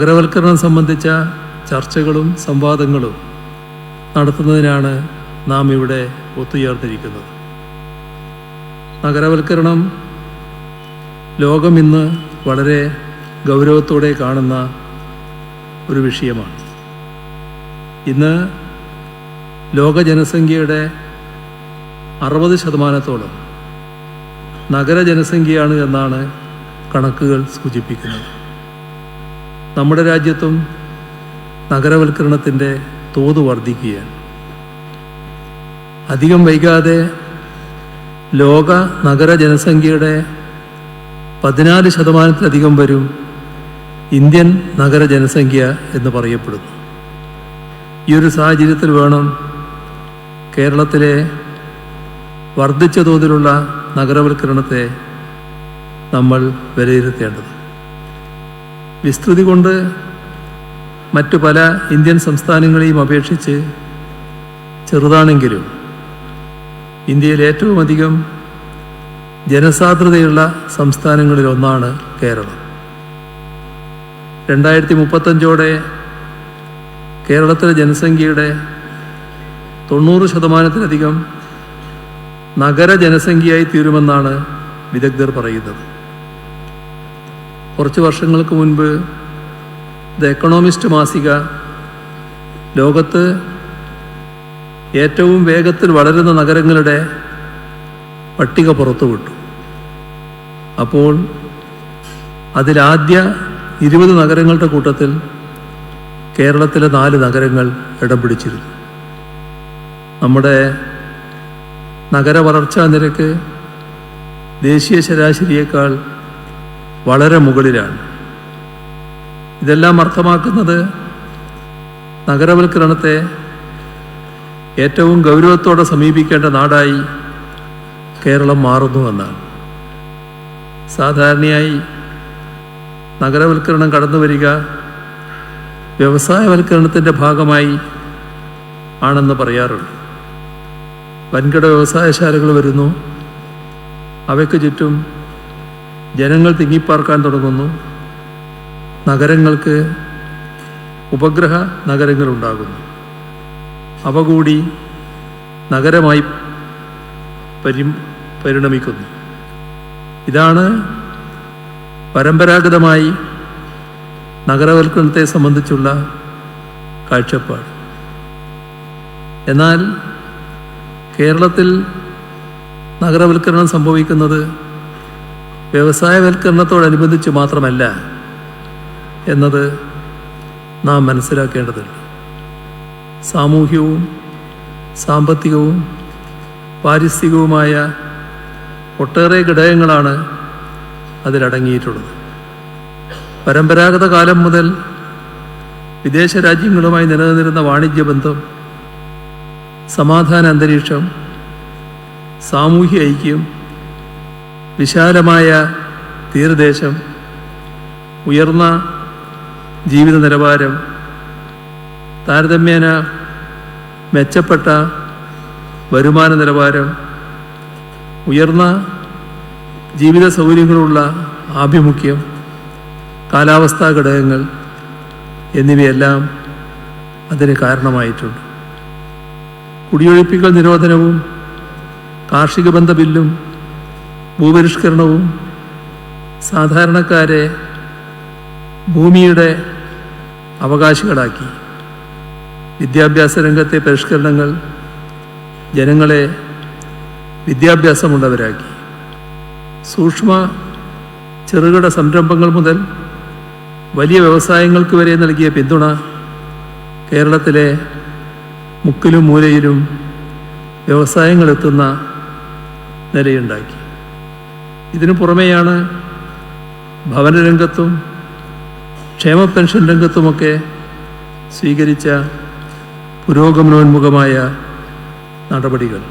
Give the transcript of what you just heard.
നഗരവൽക്കരണം സംബന്ധിച്ച ചർച്ചകളും സംവാദങ്ങളും നടത്തുന്നതിനാണ് നാം ഇവിടെ ഒത്തുചേർന്നിരിക്കുന്നത്. നഗരവൽക്കരണം ലോകം ഇന്ന് വളരെ ഗൗരവത്തോടെ കാണുന്ന ഒരു വിഷയമാണ്. ഇന്ന് ലോക ജനസംഖ്യയുടെ 60% നഗരജനസംഖ്യയാണ് എന്നാണ് കണക്കുകൾ സൂചിപ്പിക്കുന്നത്. നമ്മുടെ രാജ്യത്തും നഗരവൽക്കരണത്തിൻ്റെ തോത് വർദ്ധിക്കുകയാണ്. അധികം വൈകാതെ ലോക നഗര ജനസംഖ്യയുടെ 14% വരും ഇന്ത്യൻ നഗര ജനസംഖ്യ എന്ന് പറയപ്പെടുന്നു. ഈ ഒരു സാഹചര്യത്തിൽ വേണം കേരളത്തിലെ വർദ്ധിച്ച തോതിലുള്ള നഗരവൽക്കരണത്തെ നമ്മൾ വിലയിരുത്തേണ്ടത്. വിസ്തൃതി കൊണ്ട് മറ്റു പല ഇന്ത്യൻ സംസ്ഥാനങ്ങളെയും അപേക്ഷിച്ച് ചെറുതാണെങ്കിലും ഇന്ത്യയിൽ ഏറ്റവും അധികം ജനസാന്ദ്രതയുള്ള സംസ്ഥാനങ്ങളിലൊന്നാണ് കേരളം. 2035 കേരളത്തിലെ ജനസംഖ്യയുടെ 90%-ലധികം നഗര ജനസംഖ്യയായി തീരുമെന്നാണ് വിദഗ്ധർ പറയുന്നത്. കുറച്ച് വർഷങ്ങൾക്ക് മുൻപ് ദ എക്കണോമിസ്റ്റ് മാസിക ലോകത്ത് ഏറ്റവും വേഗത്തിൽ വളരുന്ന നഗരങ്ങളുടെ പട്ടിക പുറത്തുവിട്ടു. അപ്പോൾ അതിലാദ്യ 20 നഗരങ്ങളുടെ കൂട്ടത്തിൽ കേരളത്തിലെ 4 നഗരങ്ങൾ ഇടം പിടിച്ചിരുന്നു. നമ്മുടെ നഗര വളർച്ചാ നിരക്ക് ദേശീയ ശരാശരിയേക്കാൾ വളരെ മുകളിലാണ്. ഇതെല്ലാം അർത്ഥമാക്കുന്നത് നഗരവൽക്കരണത്തെ ഏറ്റവും ഗൗരവത്തോടെ സമീപിക്കേണ്ട നാടായി കേരളം മാറുന്നു എന്നാണ്. സാധാരണയായി നഗരവൽക്കരണം കടന്നു വരിക വ്യവസായവൽക്കരണത്തിൻ്റെ ഭാഗമായി ആണെന്ന് പറയാറുണ്ട്. വൻകിട വ്യവസായശാലകൾ വരുന്നു, അവയ്ക്ക് ചുറ്റും ജനങ്ങൾ തിങ്ങിപ്പാർക്കാൻ തുടങ്ങുന്നു, നഗരങ്ങൾക്ക് ഉപഗ്രഹ നഗരങ്ങളുണ്ടാകുന്നു, അവ കൂടി നഗരമായി പരിണമിക്കുന്നു. ഇതാണ് പരമ്പരാഗതമായി നഗരവൽക്കരണത്തെ സംബന്ധിച്ചുള്ള കാഴ്ചപ്പാട്. എന്നാൽ കേരളത്തിൽ നഗരവൽക്കരണം സംഭവിക്കുന്നത് വ്യവസായവൽക്കരണത്തോടനുബന്ധിച്ച് മാത്രമല്ല എന്നത് നാം മനസ്സിലാക്കേണ്ടതുണ്ട്. സാമൂഹ്യവും സാമ്പത്തികവും പാരിസ്ഥിതികവുമായ ഒട്ടേറെ ഘടകങ്ങളാണ് അതിലടങ്ങിയിട്ടുള്ളത്. പരമ്പരാഗത കാലം മുതൽ വിദേശ രാജ്യങ്ങളുമായി നിലനിന്നിരുന്ന വാണിജ്യ ബന്ധം, സമാധാന അന്തരീക്ഷം, സാമൂഹ്യ ഐക്യം, വിശാലമായ തീരദേശം, ഉയർന്ന ജീവിത നിലവാരം, താരതമ്യേന മെച്ചപ്പെട്ട വരുമാന നിലവാരം, ഉയർന്ന ജീവിത സൗകര്യങ്ങളുള്ള ആഭിമുഖ്യം, കാലാവസ്ഥാ ഘടകങ്ങൾ എന്നിവയെല്ലാം അതിന് കാരണമായിട്ടുണ്ട്. കുടിയൊഴിപ്പിക്കൽ നിരോധനവും കാർഷിക ബന്ധ ബില്ലും ഭൂപരിഷ്കരണവും സാധാരണക്കാരെ ഭൂമിയുടെ അവകാശികളാക്കി. വിദ്യാഭ്യാസ രംഗത്തെ പരിഷ്കരണങ്ങൾ ജനങ്ങളെ വിദ്യാഭ്യാസമുള്ളവരാക്കി. സൂക്ഷ്മ ചെറുകിട സംരംഭങ്ങൾ മുതൽ വലിയ വ്യവസായങ്ങൾക്ക് വരെ നൽകിയ പിന്തുണ കേരളത്തിലെ മുക്കിലും മൂലയിലും വ്യവസായങ്ങൾ എത്തുന്ന നിലയുണ്ടാക്കി. ഇതിനു പുറമെയാണ് ഭവനരംഗത്തും ക്ഷേമ പെൻഷൻ രംഗത്തുമൊക്കെ സ്വീകരിച്ച പുരോഗമനോന്മുഖമായ നടപടികൾ.